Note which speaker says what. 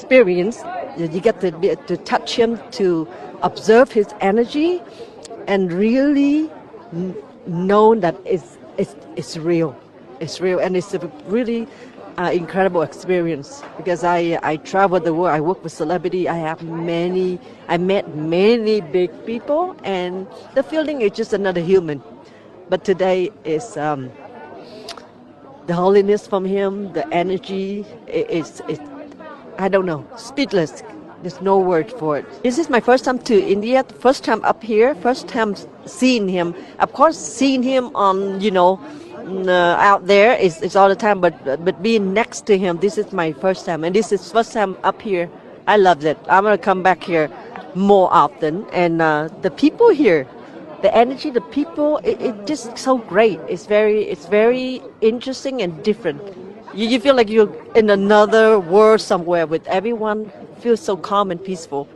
Speaker 1: experience. You get to touch him, to observe his energy, and really know that it's real. It's real, and it's a really incredible experience because I travel the world. I work with celebrity. I met many big people, and the feeling is just another human. But today is the holiness from him, the energy. It's I don't know, speechless. There's no word for it. This is my first time to India, first time up here, first time seeing him. Of course, seeing him on, out there is all the time, but being next to him, this is my first time, and this is first time up here. I love it. I'm gonna come back here more often, and the people here, the energy, the people, it just so great. It's very interesting and different. You feel like you're in another world somewhere with everyone. Feels so calm and peaceful.